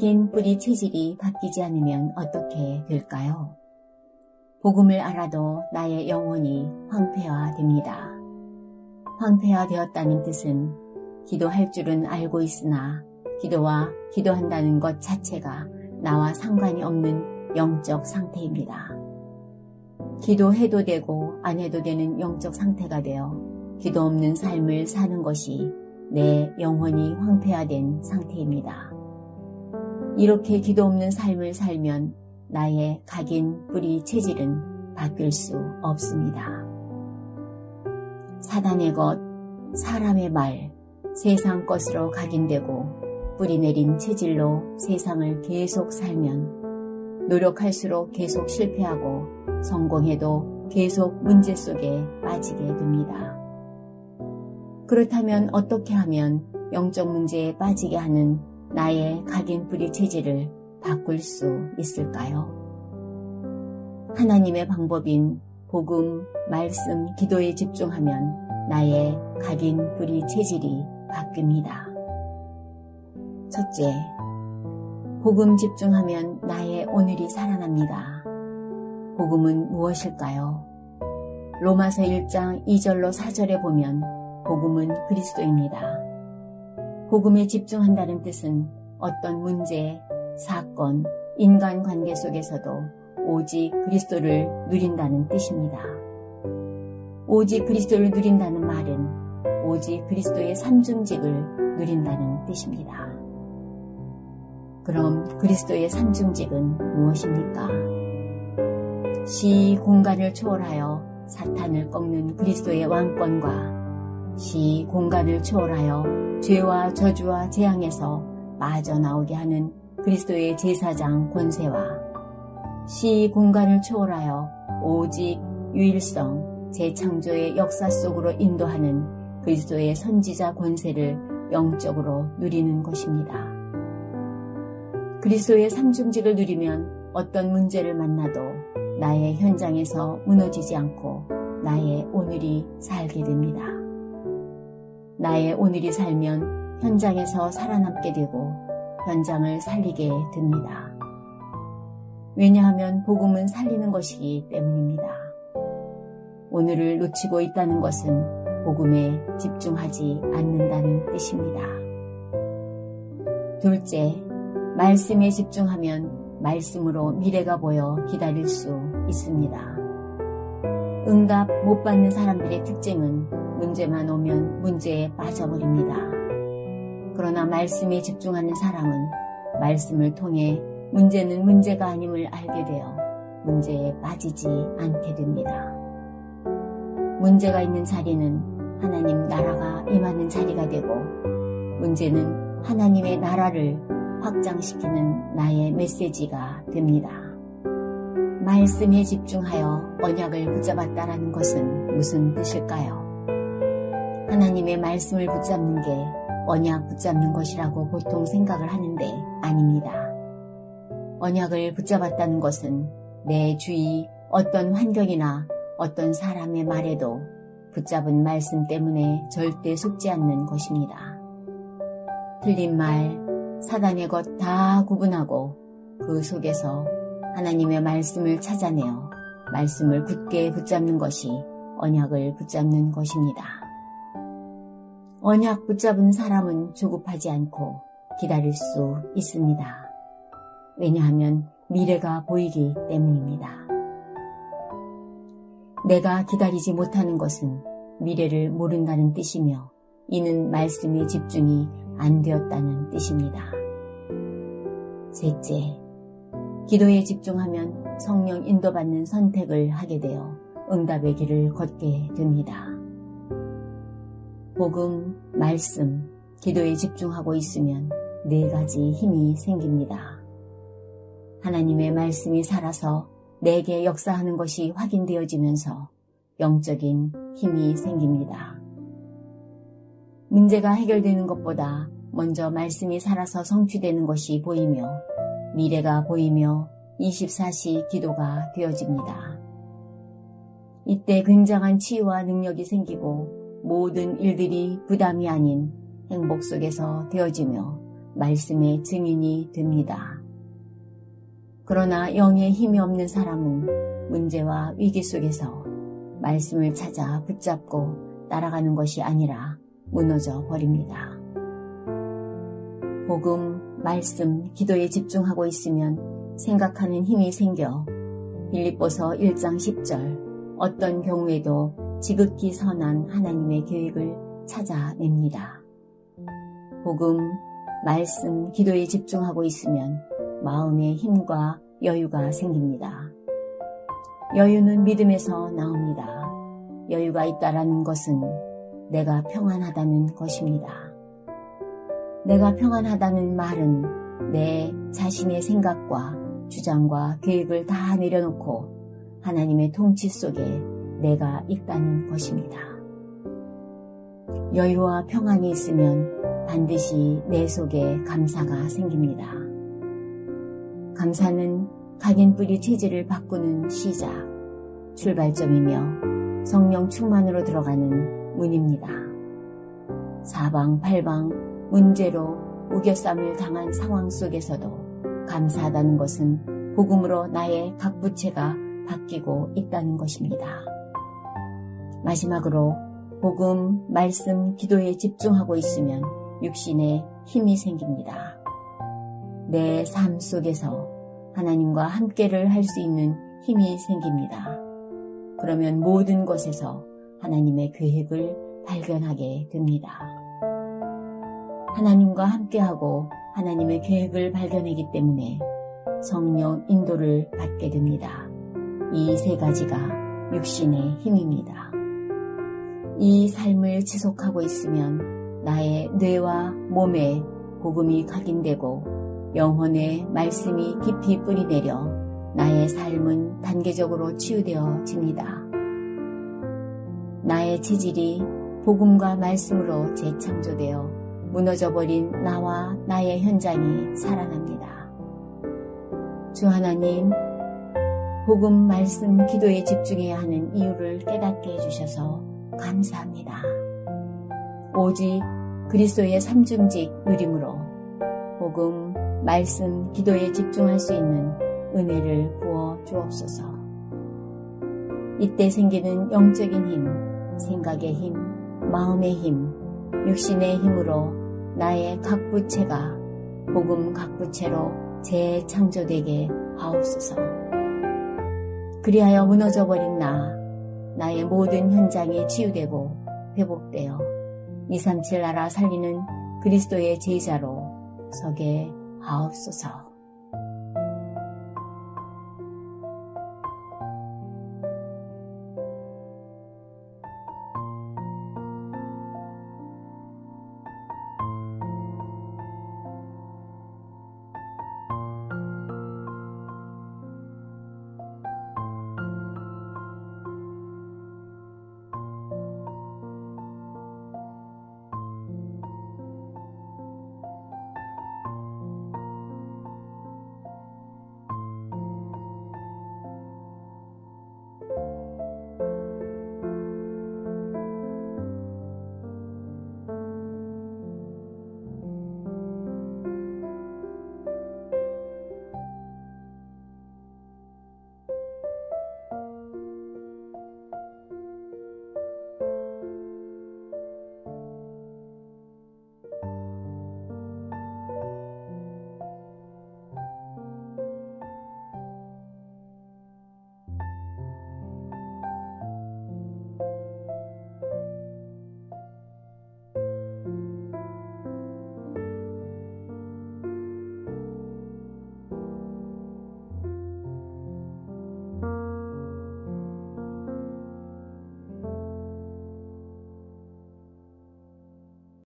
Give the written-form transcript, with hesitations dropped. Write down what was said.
각인 뿌리 체질이 바뀌지 않으면 어떻게 될까요? 복음을 알아도 나의 영혼이 황폐화됩니다. 황폐화되었다는 뜻은 기도할 줄은 알고 있으나 기도와 기도한다는 것 자체가 나와 상관이 없는 영적 상태입니다. 기도해도 되고 안 해도 되는 영적 상태가 되어 기도 없는 삶을 사는 것이 내 영혼이 황폐화된 상태입니다. 이렇게 기도 없는 삶을 살면 나의 각인 뿌리 체질은 바뀔 수 없습니다. 사단의 것, 사람의 말, 세상 것으로 각인되고 뿌리 내린 체질로 세상을 계속 살면 노력할수록 계속 실패하고 성공해도 계속 문제 속에 빠지게 됩니다. 그렇다면 어떻게 하면 영적 문제에 빠지게 하는 나의 각인 뿌리 체질을 바꿀 수 있을까요? 하나님의 방법인 복음, 말씀, 기도에 집중하면 나의 각인 뿌리 체질이 바뀝니다. 첫째, 복음 집중하면 나의 오늘이 살아납니다. 복음은 무엇일까요? 로마서 1장 2절로 4절에 보면 복음은 그리스도입니다. 복음에 집중한다는 뜻은 어떤 문제, 사건, 인간관계 속에서도 오직 그리스도를 누린다는 뜻입니다. 오직 그리스도를 누린다는 말은 오직 그리스도의 삼중직을 누린다는 뜻입니다. 그럼 그리스도의 삼중직은 무엇입니까? 시 공간을 초월하여 사탄을 꺾는 그리스도의 왕권과 시 공간을 초월하여 죄와 저주와 재앙에서 빠져나오게 하는 그리스도의 제사장 권세와 시 공간을 초월하여 오직 유일성, 재창조의 역사 속으로 인도하는 그리스도의 선지자 권세를 영적으로 누리는 것입니다. 그리스도의 삼중직을 누리면 어떤 문제를 만나도 나의 현장에서 무너지지 않고 나의 오늘이 살게 됩니다. 나의 오늘이 살면 현장에서 살아남게 되고 현장을 살리게 됩니다. 왜냐하면 복음은 살리는 것이기 때문입니다. 오늘을 놓치고 있다는 것은 복음에 집중하지 않는다는 뜻입니다. 둘째, 말씀에 집중하면 말씀으로 미래가 보여 기다릴 수 있습니다. 응답 못 받는 사람들의 특징은 문제만 오면 문제에 빠져버립니다. 그러나 말씀에 집중하는 사람은 말씀을 통해 문제는 문제가 아님을 알게 되어 문제에 빠지지 않게 됩니다. 문제가 있는 자리는 하나님 나라가 임하는 자리가 되고 문제는 하나님의 나라를 확장시키는 나의 메시지가 됩니다. 말씀에 집중하여 언약을 붙잡았다라는 것은 무슨 뜻일까요? 하나님의 말씀을 붙잡는 게 언약 붙잡는 것이라고 보통 생각을 하는데 아닙니다. 언약을 붙잡았다는 것은 내 주위 어떤 환경이나 어떤 사람의 말에도 붙잡은 말씀 때문에 절대 속지 않는 것입니다. 틀린 말, 사단의 것 다 구분하고 그 속에서 하나님의 말씀을 찾아내어 말씀을 굳게 붙잡는 것이 언약을 붙잡는 것입니다. 언약 붙잡은 사람은 조급하지 않고 기다릴 수 있습니다. 왜냐하면 미래가 보이기 때문입니다. 내가 기다리지 못하는 것은 미래를 모른다는 뜻이며 이는 말씀에 집중이 안 되었다는 뜻입니다. 셋째, 기도에 집중하면 성령 인도받는 선택을 하게 되어 응답의 길을 걷게 됩니다. 복음, 말씀, 기도에 집중하고 있으면 4가지 힘이 생깁니다. 하나님의 말씀이 살아서 내게 역사하는 것이 확인되어지면서 영적인 힘이 생깁니다. 문제가 해결되는 것보다 먼저 말씀이 살아서 성취되는 것이 보이며 미래가 보이며 24시 기도가 되어집니다. 이때 굉장한 치유와 능력이 생기고 모든 일들이 부담이 아닌 행복 속에서 되어지며 말씀의 증인이 됩니다. 그러나 영의 힘이 없는 사람은 문제와 위기 속에서 말씀을 찾아 붙잡고 따라가는 것이 아니라 무너져 버립니다. 복음, 말씀, 기도에 집중하고 있으면 생각하는 힘이 생겨 빌립보서 1장 10절 어떤 경우에도 지극히 선한 하나님의 계획을 찾아냅니다. 복음, 말씀, 기도에 집중하고 있으면 마음의 힘과 여유가 생깁니다. 여유는 믿음에서 나옵니다. 여유가 있다라는 것은 내가 평안하다는 것입니다. 내가 평안하다는 말은 내 자신의 생각과 주장과 계획을 다 내려놓고 하나님의 통치 속에 내가 있다는 것입니다. 여유와 평안이 있으면 반드시 내 속에 감사가 생깁니다. 감사는 각인뿌리 체질을 바꾸는 시작, 출발점이며 성령 충만으로 들어가는 문입니다. 사방팔방 문제로 우겨쌈을 당한 상황 속에서도 감사하다는 것은 복음으로 나의 각 부채가 바뀌고 있다는 것입니다. 마지막으로 복음, 말씀, 기도에 집중하고 있으면 육신에 힘이 생깁니다. 내 삶 속에서 하나님과 함께를 할 수 있는 힘이 생깁니다. 그러면 모든 것에서 하나님의 계획을 발견하게 됩니다. 하나님과 함께하고 하나님의 계획을 발견하기 때문에 성령 인도를 받게 됩니다. 이 세 가지가 육신의 힘입니다. 이 삶을 지속하고 있으면 나의 뇌와 몸에 복음이 각인되고 영혼의 말씀이 깊이 뿌리내려 나의 삶은 단계적으로 치유되어집니다. 나의 체질이 복음과 말씀으로 재창조되어 무너져버린 나와 나의 현장이 살아납니다. 주 하나님, 복음, 말씀, 기도에 집중해야 하는 이유를 깨닫게 해주셔서 감사합니다. 오직 그리스도의 삼중직 누림으로 복음, 말씀, 기도에 집중할 수 있는 은혜를 부어 주옵소서. 이때 생기는 영적인 힘, 생각의 힘, 마음의 힘, 육신의 힘으로 나의 각 부채가 복음 각 부채로 재창조되게 하옵소서. 그리하여 무너져버린 나의 모든 현장이 치유되고 회복되어 237 나라 살리는 그리스도의 제자로 서게 하옵소서.